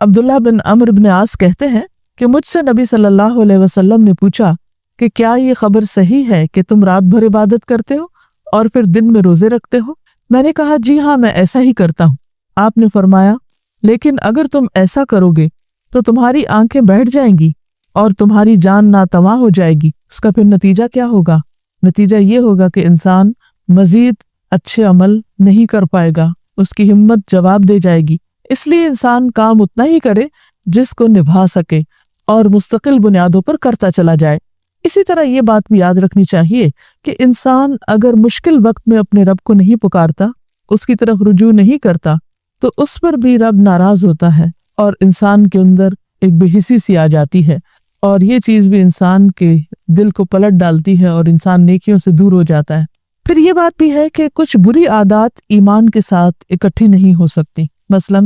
عبداللہ بن عمرو بن عاص کہتے ہیں کہ مجھ سے نبی صلی اللہ علیہ وسلم نے پوچھا کہ کیا یہ خبر صحیح ہے کہ تم رات بھر عبادت کرتے ہو اور پھر دن میں روزے رکھتے ہو؟ میں نے کہا جی ہاں، میں ایسا ہی کرتا ہوں۔ آپ نے فرمایا، لیکن اگر تم ایسا کرو گے تو تمہاری آنکھیں بیٹھ جائیں گی اور تمہاری جان ناتواں ہو جائے گی۔ اس کا پھر نتیجہ کیا ہوگا؟ نتیجہ یہ ہوگا کہ انسان مزید اچھے عمل نہیں کر پائے گا، اس کی ہمت جواب دے جائے گی۔ اس لیے انسان کام اتنا ہی کرے جس کو نبھا سکے اور مستقل بنیادوں پر کرتا چلا جائے۔ اسی طرح یہ بات بھی یاد رکھنی چاہیے کہ انسان اگر مشکل وقت میں اپنے رب کو نہیں پکارتا، اس کی طرف رجوع نہیں کرتا، تو اس پر بھی رب ناراض ہوتا ہے اور انسان کے اندر ایک بے حسی سی آ جاتی ہے، اور یہ چیز بھی انسان کے دل کو پلٹ ڈالتی ہے اور انسان نیکیوں سے دور ہو جاتا ہے۔ پھر یہ بات بھی ہے کہ کچھ بری عادات ایمان کے ساتھ اکٹھی نہیں ہو سکتی، مثلا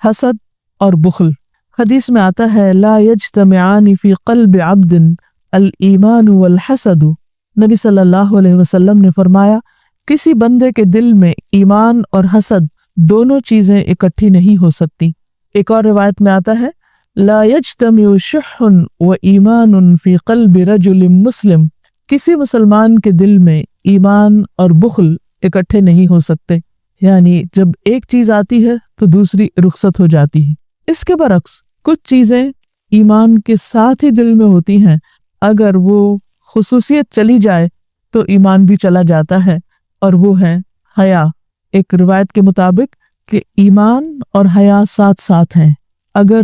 حسد اور بخل۔ حدیث میں آتا ہے لا یجتمعان فی قلب عبد الایمان والحسد۔ نبی صلی اللہ علیہ وسلم نے فرمایا کسی بندے کے دل میں ایمان اور حسد دونوں چیزیں اکٹھی نہیں ہو سکتی۔ ایک اور روایت میں آتا ہے لا یجتمع شح و ایمان فی قلب رجل مسلم۔ کسی مسلمان کے دل میں ایمان اور بخل اکٹھے نہیں ہو سکتے، یعنی جب ایک چیز آتی ہے تو دوسری رخصت ہو جاتی ہے۔ اس کے برعکس کچھ چیزیں ایمان کے ساتھ ہی دل میں ہوتی ہیں، اگر وہ خصوصیت چلی جائے تو ایمان بھی چلا جاتا ہے، اور وہ ہے حیا۔ ایک روایت کے مطابق کہ ایمان اور حیا ساتھ ساتھ ہیں، اگر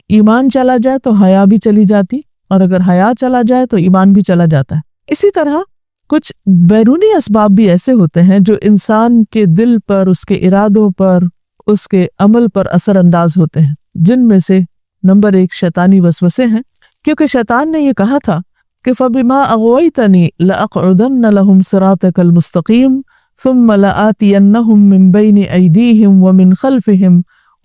ایمان چلا جائے تو حیا بھی چلی جاتی، اور اگر حیا چلا جائے تو ایمان بھی چلا جاتا ہے۔ اسی طرح کچھ بیرونی اسباب بھی ایسے ہوتے ہیں جو انسان کے دل پر، اس کے ارادوں پر، اس کے عمل پر اثر انداز ہوتے ہیں، جن میں سے نمبر 1 شیطانی وسوسے ہیں، کیونکہ شیطان نے یہ کہا تھا کہ فَبِمَا أَغْوَيْتَنِي لَأَقْعُدَنَّ لَهُمْ صِرَاطَكَ الْمُسْتَقِيمَ ثُمَّ لَآتِيَنَّهُمْ مِنْ بَيْنِ أَيْدِيهِمْ وَمِنْ خَلْفِهِمْ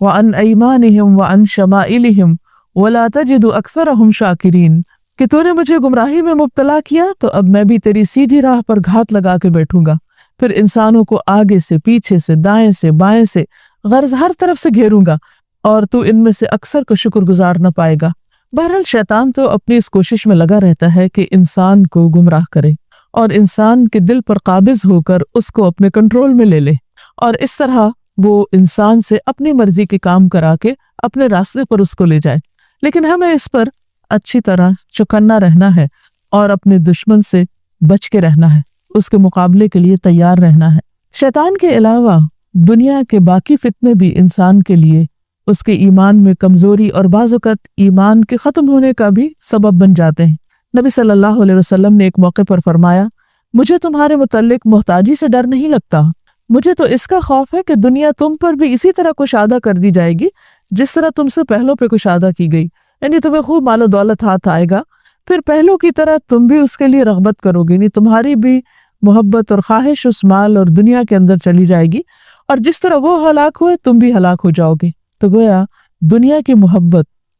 وَعَنْ أَيْمَانِهِمْ وَعَنْ شَمَائِلِهِمْ وَلَا تَجِدُ أَكْثَرَهُمْ شَاكِرِينَ کہ تو نے مجھے گمراہی میں مبتلا کیا تو اب میں بھی تیری سیدھی راہ پر گھات لگا کے بیٹھوں گا، پھر انسانوں کو آگے سے، پیچھے سے، دائیں سے، بائیں سے، غرض ہر طرف سے گھیروں گا، اور تو ان میں سے اکثر کو شکر گزار نہ پائے گا۔ بہرحال شیطان تو اپنی اس کوشش میں لگا رہتا ہے کہ انسان کو گمراہ کرے اور انسان کے دل پر قابض ہو کر اس کو اپنے کنٹرول میں لے لے، اور اس طرح وہ انسان سے اپنی مرضی کے کام کرا کے اپنے راستے پر اس کو لے جائے۔ لیکن ہمیں اس پر اچھی طرح چوکنا رہنا ہے اور اپنے دشمن سے بچ کے رہنا ہے، اس کے مقابلے کے لیے تیار رہنا ہے۔ شیطان کے علاوہ دنیا کے باقی فتنے بھی انسان کے لیے اس کے ایمان میں کمزوری اور بعض اوقات ایمان کے ختم ہونے کا بھی سبب بن جاتے ہیں۔ نبی صلی اللہ علیہ وسلم نے ایک موقع پر فرمایا مجھے تمہارے متعلق محتاجی سے ڈر نہیں لگتا، مجھے تو اس کا خوف ہے کہ دنیا تم پر بھی اسی طرح کشادہ کر دی جائے گی جس طرح تم سے پہلوں پہ کشادہ کی گئی، یعنی تمہیں خوب مال و دولت ہاتھ آئے گا، پھر پہلوں کی طرح تم بھی اس کے لیے رغبت کرو گے، یعنی تمہاری بھی محبت اور خواہش اس مال اور دنیا کے اندر چلی جائے گی، اور جس طرح وہ ہلاک ہوئے تم بھی ہلاک ہو جاؤ گے۔ تو گویا دنیا کی محبت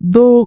2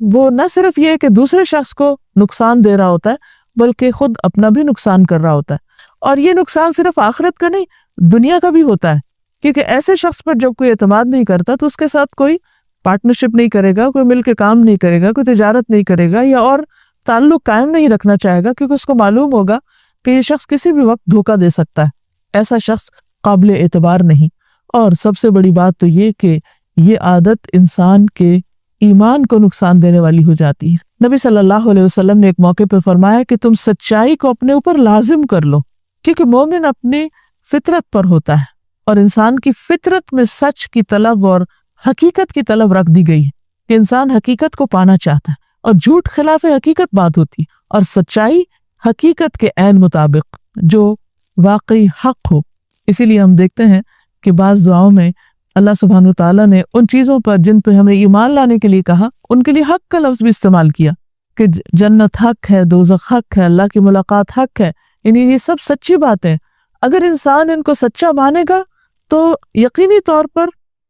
وہ نہ صرف یہ کہ دوسرے شخص کو نقصان دے رہا ہوتا ہے بلکہ خود اپنا بھی نقصان کر رہا ہوتا ہے. اور یہ نقصان صرف آخرت کا نہیں دنیا کا بھی ہوتا ہے, کیونکہ ایسے شخص پر جب کوئی اعتماد نہیں کرتا تو اس کے ساتھ کوئی پارٹنرشپ نہیں کرے گا, کوئی مل کے کام نہیں کرے گا, کوئی تجارت نہیں کرے گا یا اور تعلق قائم نہیں رکھنا چاہے گا, کیونکہ اس کو معلوم ہوگا کہ یہ شخص کسی بھی وقت دھوکہ دے سکتا ہے. ایسا شخص قابل اعتبار نہیں. اور سب سے بڑی بات تو یہ کہ یہ عادت انسان کے ایمان کو نقصان دینے والی ہو جاتی ہے. نبی صلی اللہ علیہ وسلم نے ایک موقع پہ فرمایا کہ تم سچائی کو اپنے اوپر لازم کر لو, کیونکہ مومن اپنی فطرت پر ہوتا ہے اور انسان کی فطرت میں سچ کی طلب اور حقیقت کی طلب رکھ دی گئی ہے کہ انسان حقیقت کو پانا چاہتا ہے, اور جھوٹ خلاف حقیقت بات ہوتی اور سچائی حقیقت کے عین مطابق جو واقعی حق ہو. اسی لیے ہم دیکھتے ہیں کہ بعض دعاؤں میں اللہ سبحانہ وتعالیٰ نے ان چیزوں پر جن پہ ہمیں ایمان لانے کے لیے کہا ان کے لیے حق کا لفظ بھی استعمال کیا کہ جنت حق ہے, دوزخ حق ہے, اللہ کی ملاقات حق ہے. یعنی یہ سب سچی باتیں. اگر انسان ان کو سچا مانے گا تو یقینی طور پر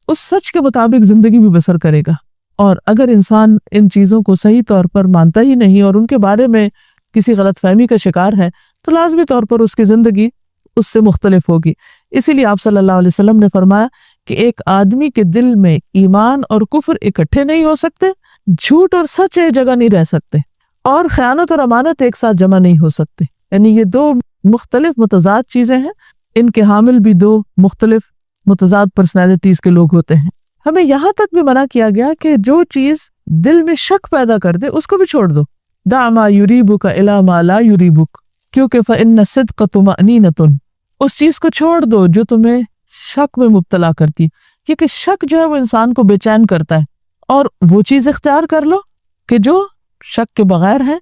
اس سچ کے مطابق زندگی بھی بسر کرے گا. اور اگر انسان ان چیزوں کو صحیح طور پر مانتا ہی نہیں اور ان کے بارے میں کسی غلط فہمی کا شکار ہے تو لازمی طور پر اس کی زندگی اس سے مختلف ہوگی. اسی لیے آپ صلی اللہ علیہ وسلم نے فرمایا کہ ایک آدمی کے دل میں ایمان اور کفر اکٹھے نہیں ہو سکتے, جھوٹ اور سچ ایک جگہ نہیں رہ سکتے, اور خیانت اور امانت ایک ساتھ جمع نہیں ہو سکتے. یعنی یہ دو مختلف متضاد چیزیں ہیں, ان کے حامل بھی دو مختلف متضاد پرسنالٹیز کے لوگ ہوتے ہیں. ہمیں یہاں تک بھی منع کیا گیا کہ جو چیز دل میں شک پیدا کر دے اس کو بھی چھوڑ دو. دع ما یریبک الی ما لا یریبک, کیونکہ فإن الصدق طمأنینۃ, اس چیز کو چھوڑ دو جو تمہیں شک میں مبتلا کرتی, کیونکہ شک جو ہے وہ انسان کو بے چین کرتا ہے, اور وہ چیز اختیار کر لو کہ جو شک کے بغیر ہے,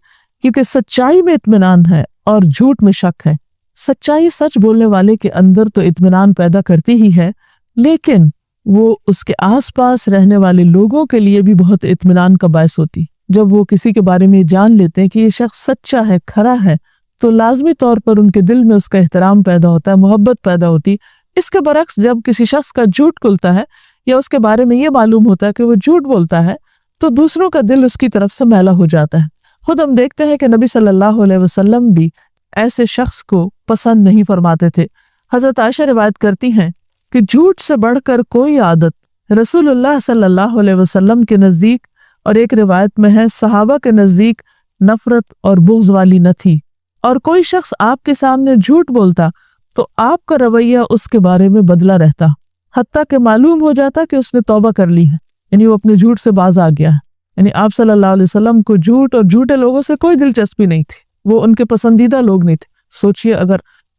کیونکہ سچائی میں اطمینان ہے اور جھوٹ میں شک ہے. سچائی سچ بولنے والے کے اندر تو اطمینان پیدا کرتی ہی ہے, لیکن وہ اس کے آس پاس رہنے والے لوگوں کے لیے بھی بہت اطمینان کا باعث ہوتی. جب وہ کسی کے بارے میں جان لیتے ہیں کہ یہ شخص سچا ہے, کھرا ہے, تو لازمی طور پر ان کے دل میں اس کا احترام پیدا ہوتا ہے, محبت پیدا ہوتی. اس کے برعکس جب کسی شخص کا جھوٹ کھلتا ہے یا اس کے بارے میں یہ معلوم ہوتا ہے کہ وہ جھوٹ بولتا ہے تو دوسروں کا دل اس کی طرف سے میلا ہو جاتا ہے. خود ہم دیکھتے ہیں کہ نبی صلی اللہ علیہ وسلم بھی ایسے شخص کو پسند نہیں فرماتے تھے. حضرت عائشہ روایت کرتی ہیں کہ جھوٹ سے بڑھ کر کوئی عادت رسول اللہ صلی اللہ علیہ وسلم کے نزدیک, اور ایک روایت میں ہے صحابہ کے نزدیک, نفرت اور بغض والی نہ تھی. اور کوئی شخص آپ کے سامنے جھوٹ بولتا تو آپ کا رویہ اس کے بارے میں بدلا رہتا, حتیٰ کہ معلوم ہو جاتا کہ اس نے توبہ کر لی ہے, یعنی وہ اپنے جھوٹ سے باز آ گیا ہے. یعنی آپ صلی اللہ علیہ وسلم کو جھوٹ اور جھوٹے لوگوں سے کوئی دلچسپی نہیں تھی, وہ ان کے پسندیدہ لوگ نہیں تھے. سوچئے اگر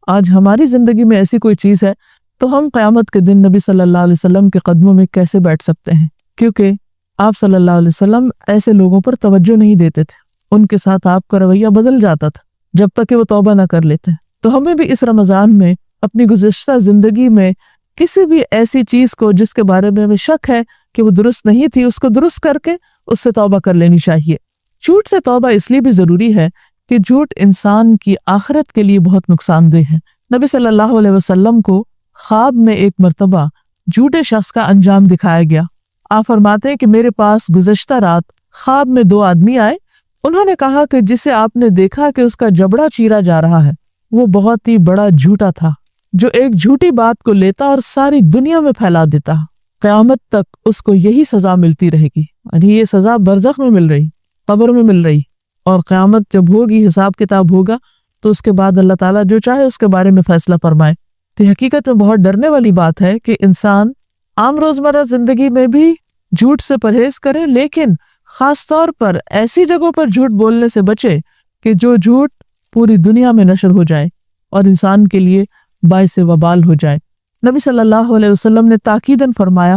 آج ہماری زندگی میں ایسی کوئی چیز ہے تو ہم قیامت کے دن نبی صلی اللہ علیہ وسلم کے قدموں میں کیسے بیٹھ سکتے ہیں, کیونکہ آپ صلی اللہ علیہ وسلم ایسے لوگوں پر توجہ نہیں دیتے تھے, ان کے ساتھ آپ کا رویہ بدل جاتا تھا جب تک کہ وہ توبہ نہ کر لیتے. تو ہمیں بھی اس رمضان میں اپنی گزشتہ زندگی میں کسی بھی ایسی چیز کو جس کے بارے میں ہمیں شک ہے کہ وہ درست نہیں تھی, اس کو درست کر کے اس سے توبہ کر لینی چاہیے. جھوٹ سے توبہ اس لیے بھی ضروری ہے کہ جھوٹ انسان کی آخرت کے لیے بہت نقصان دہ ہے. نبی صلی اللہ علیہ وسلم کو خواب میں ایک مرتبہ جھوٹے شخص کا انجام دکھایا گیا. آپ فرماتے ہیں کہ میرے پاس گزشتہ رات خواب میں 2 آدمی آئے. انہوں نے کہا کہ جسے آپ نے دیکھا کہ اس کا جبڑا چیرا جا رہا ہے وہ بہت ہی بڑا جھوٹا تھا, جو ایک جھوٹی بات کو لیتا اور ساری دنیا میں پھیلا دیتا. قیامت تک اس کو یہی سزا ملتی رہے گی, یعنی یہ سزا برزخ میں مل رہی, قبر میں مل رہی, اور قیامت جب ہوگی, حساب کتاب ہوگا, تو اس کے بعد اللہ تعالیٰ جو چاہے اس کے بارے میں فیصلہ فرمائے. تو حقیقت میں بہت ڈرنے والی بات ہے کہ انسان عام روزمرہ زندگی میں بھی جھوٹ سے پرہیز کرے, لیکن خاص طور پر ایسی جگہوں پر جھوٹ بولنے سے بچے کہ جو جھوٹ پوری دنیا میں نشر ہو جائے اور انسان کے لیے باعث وبال ہو جائے. نبی صلی اللہ علیہ وسلم نے تاکیداً فرمایا,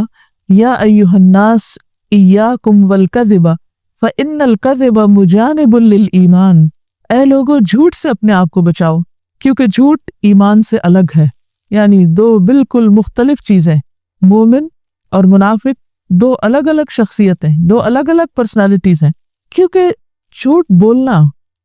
یا ایھا الناس ایاکم والکذب فإن الکذب مجانب للایمان, اے لوگو جھوٹ سے اپنے آپ کو بچاؤ کیونکہ جھوٹ ایمان سے الگ ہے. یعنی 2 بالکل مختلف چیزیں, مومن اور منافق 2 الگ الگ شخصیتیں, 2 الگ الگ پرسنالٹیز ہیں, کیونکہ جھوٹ بولنا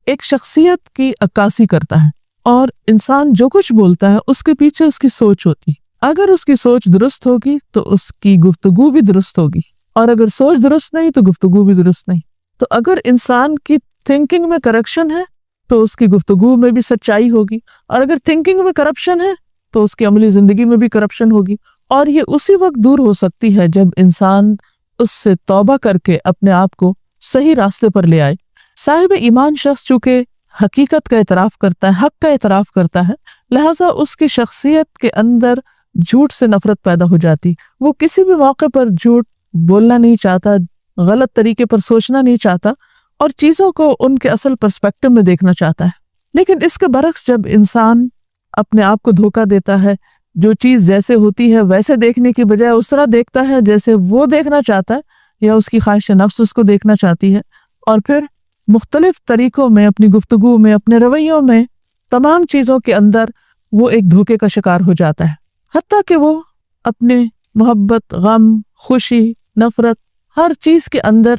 ایک شخصیت کی عکاسی کرتا ہے, اور انسان جو کچھ بولتا ہے اس کے پیچھے اس کی سوچ ہوتی. اگر اس کی سوچ درست ہوگی تو اس کی گفتگو بھی درست ہوگی, اور اگر سوچ درست نہیں تو گفتگو بھی درست نہیں. تو اگر انسان کی تھنکنگ میں کرپشن ہے تو اس کی گفتگو میں بھی سچائی ہوگی، اور اگر تھنکنگ میں کرپشن ہے تو اس کی عملی زندگی میں بھی کرپشن ہوگی، اور یہ اسی وقت دور ہو سکتی ہے جب انسان اس سے توبہ کر کے اپنے آپ کو صحیح راستے پر لے آئے۔ صاحب ایمان شخص چونکہ حقیقت کا اعتراف کرتا ہے، حق کا اعتراف کرتا ہے، لہٰذا اس کی شخصیت کے اندر جھوٹ سے نفرت پیدا ہو جاتی، وہ کسی بھی موقع پر جھوٹ بولنا نہیں چاہتا، غلط طریقے پر سوچنا نہیں چاہتا، اور چیزوں کو ان کے اصل پرسپیکٹو میں دیکھنا چاہتا ہے۔ لیکن اس کے برعکس جب انسان اپنے آپ کو دھوکہ دیتا ہے، جو چیز جیسے ہوتی ہے ویسے دیکھنے کی بجائے اس طرح دیکھتا ہے جیسے وہ دیکھنا چاہتا ہے یا اس کی خواہش نفس اس کو دیکھنا چاہتی ہے، اور پھر مختلف طریقوں میں اپنی گفتگو میں، اپنے رویوں میں، تمام چیزوں کے اندر وہ ایک دھوکے کا شکار ہو جاتا ہے، حتیٰ کہ وہ اپنے محبت، غم، خوشی، نفرت، ہر چیز کے اندر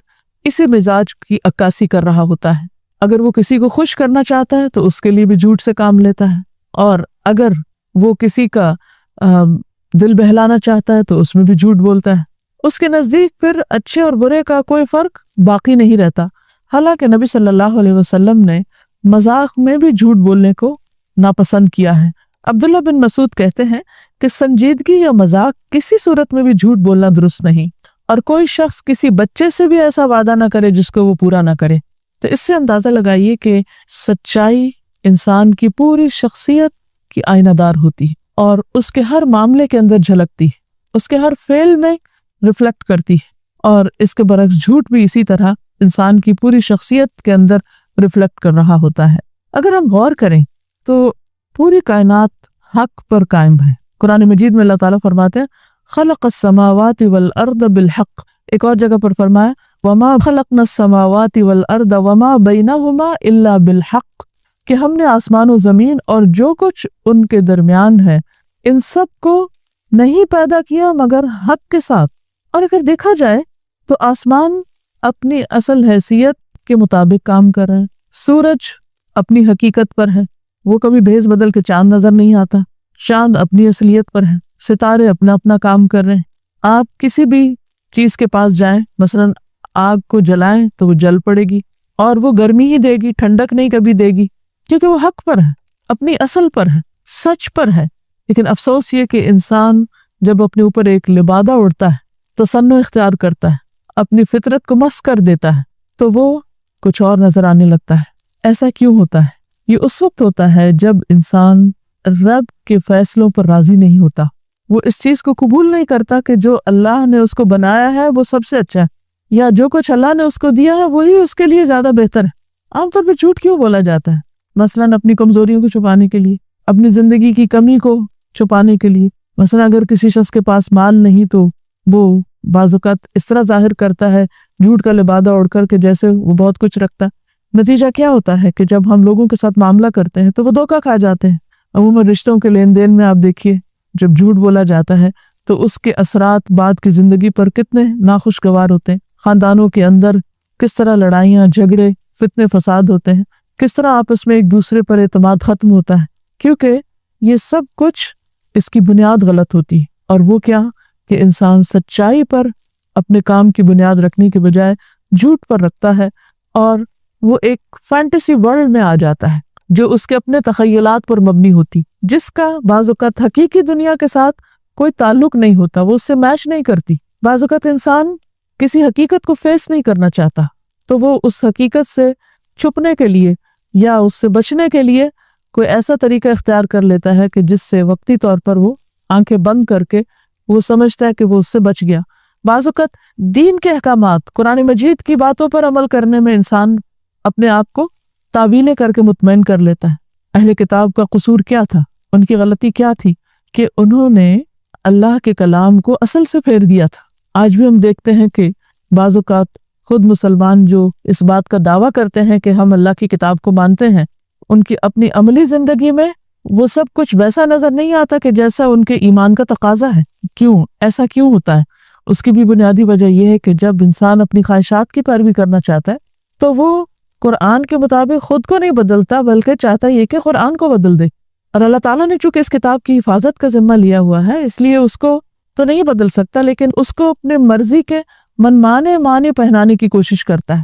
اسی مزاج کی عکاسی کر رہا ہوتا ہے۔ اگر وہ کسی کو خوش کرنا چاہتا ہے تو اس کے لیے بھی جھوٹ سے کام لیتا ہے، اور اگر وہ کسی کا دل بہلانا چاہتا ہے تو اس میں بھی جھوٹ بولتا ہے۔ اس کے نزدیک پھر اچھے اور برے کا کوئی فرق باقی نہیں رہتا، حالانکہ نبی صلی اللہ علیہ وسلم نے مذاق میں بھی جھوٹ بولنے کو ناپسند کیا ہے۔ عبداللہ بن مسعود کہتے ہیں کہ سنجیدگی یا مذاق کسی صورت میں بھی جھوٹ بولنا درست نہیں، اور کوئی شخص کسی بچے سے بھی ایسا وعدہ نہ کرے جس کو وہ پورا نہ کرے۔ تو اس سے اندازہ لگائیے کہ سچائی انسان کی پوری شخصیت کی آئینہ دار ہوتی ہے، اور اس کے ہر معاملے کے اندر جھلکتی ہے، اس کے ہر فعل میں ریفلیکٹ کرتی ہے، اور اس کے برعکس جھوٹ بھی اسی طرح انسان کی پوری شخصیت کے اندر ریفلیکٹ کر رہا ہوتا ہے۔ اگر ہم غور کریں تو پوری کائنات حق پر قائم ہے۔ قرآن مجید میں اللہ تعالیٰ فرماتے ہیں خلق السماوات والارض بالحق، ایک اور جگہ پر فرمایا وما خلقنا السماوات والارض وما بینہما الا بالحق، کہ ہم نے آسمان و زمین اور جو کچھ ان کے درمیان ہے ان سب کو نہیں پیدا کیا مگر حق کے ساتھ۔ اور اگر دیکھا جائے تو آسمان اپنی اصل حیثیت کے مطابق کام کر رہے ہیں، سورج اپنی حقیقت پر ہے، وہ کبھی بھیس بدل کے چاند نظر نہیں آتا، چاند اپنی اصلیت پر ہے، ستارے اپنا اپنا کام کر رہے ہیں۔ آپ کسی بھی چیز کے پاس جائیں، مثلا آگ کو جلائیں تو وہ جل پڑے گی، اور وہ گرمی ہی دے گی، ٹھنڈک نہیں کبھی دے گی، کیونکہ وہ حق پر ہے، اپنی اصل پر ہے، سچ پر ہے۔ لیکن افسوس یہ کہ انسان جب اپنے اوپر ایک لبادہ اڑتا ہے، تصنع اختیار کرتا ہے، اپنی فطرت کو مس کر دیتا ہے، تو وہ کچھ اور نظر آنے لگتا ہے۔ ایسا کیوں ہوتا ہے؟ یہ اس وقت ہوتا ہے جب انسان رب کے فیصلوں پر راضی نہیں ہوتا، وہ اس چیز کو قبول نہیں کرتا کہ جو اللہ نے اس کو بنایا ہے وہ سب سے اچھا ہے، یا جو کچھ اللہ نے اس کو دیا ہے وہی اس کے لیے زیادہ بہتر ہے۔ عام طور پہ جھوٹ کیوں بولا جاتا ہے؟ مثلا اپنی کمزوریوں کو چھپانے کے لیے، اپنی زندگی کی کمی کو چھپانے کے لیے۔ مثلا اگر کسی شخص کے پاس مال نہیں تو وہ بعض اوقات اس طرح ظاہر کرتا ہے جھوٹ کا لبادہ اوڑھ کر کے جیسے وہ بہت کچھ رکھتا ہے۔ نتیجہ کیا ہوتا ہے کہ جب ہم لوگوں کے ساتھ معاملہ کرتے ہیں تو وہ دھوکہ کھا جاتے ہیں۔ عموماً رشتوں کے لین دین میں آپ دیکھیے جب جھوٹ بولا جاتا ہے تو اس کے اثرات بعد کی زندگی پر کتنے ناخوشگوار ہوتے ہیں۔ خاندانوں کے اندر کس طرح لڑائیاں، جھگڑے، فتنے فساد ہوتے ہیں، کس طرح آپس میں ایک دوسرے پر اعتماد ختم ہوتا ہے، کیونکہ یہ سب کچھ اس کی بنیاد غلط ہوتی ہے۔ اور وہ کیا کہ انسان سچائی پر اپنے کام کی بنیاد رکھنے کے بجائے جھوٹ پر رکھتا ہے، اور وہ ایک فینٹیسی ورلڈ میں آ جاتا ہے جو اس کے اپنے تخیلات پر مبنی ہوتی، جس کا بعض اوقات حقیقی دنیا کے ساتھ کوئی تعلق نہیں ہوتا، وہ اس سے میچ نہیں کرتی۔ بعض اوقات انسان کسی حقیقت کو فیس نہیں کرنا چاہتا تو وہ اس حقیقت سے چھپنے کے لیے یا اس سے بچنے کے لیے کوئی ایسا طریقہ اختیار کر لیتا ہے کہ جس سے وقتی طور پر وہ آنکھیں بند کر کے وہ سمجھتا ہے کہ وہ اس سے بچ گیا۔ بعض اوقات دین کے احکامات، قرآن مجید کی باتوں پر عمل کرنے میں انسان اپنے آپ کو تعویلیں کر کے مطمئن کر لیتا ہے۔ اہل کتاب کا قصور کیا تھا؟ ان کی غلطی کیا تھی؟ کہ انہوں نے اللہ کے کلام کو اصل سے پھیر دیا تھا۔ آج بھی ہم دیکھتے ہیں کہ بعض اوقات خود مسلمان جو اس بات کا دعویٰ کرتے ہیں کہ ہم اللہ کی کتاب کو مانتے ہیں، ان کی اپنی عملی زندگی میں وہ سب کچھ ویسا نظر نہیں آتا کہ جیسا ان کے ایمان کا تقاضا ہے۔ کیوں ایسا کیوں ہوتا ہے؟ اس کی بھی بنیادی وجہ یہ ہے کہ جب انسان اپنی خواہشات کی پیروی کرنا چاہتا ہے تو وہ قرآن کے مطابق خود کو نہیں بدلتا، بلکہ چاہتا یہ کہ قرآن کو بدل دے۔ اور اللہ تعالیٰ نے چونکہ اس کتاب کی حفاظت کا ذمہ لیا ہوا ہے، اس لیے اس کو تو نہیں بدل سکتا، لیکن اس کو اپنے مرضی کے منمانے معنی پہنانے کی کوشش کرتا ہے۔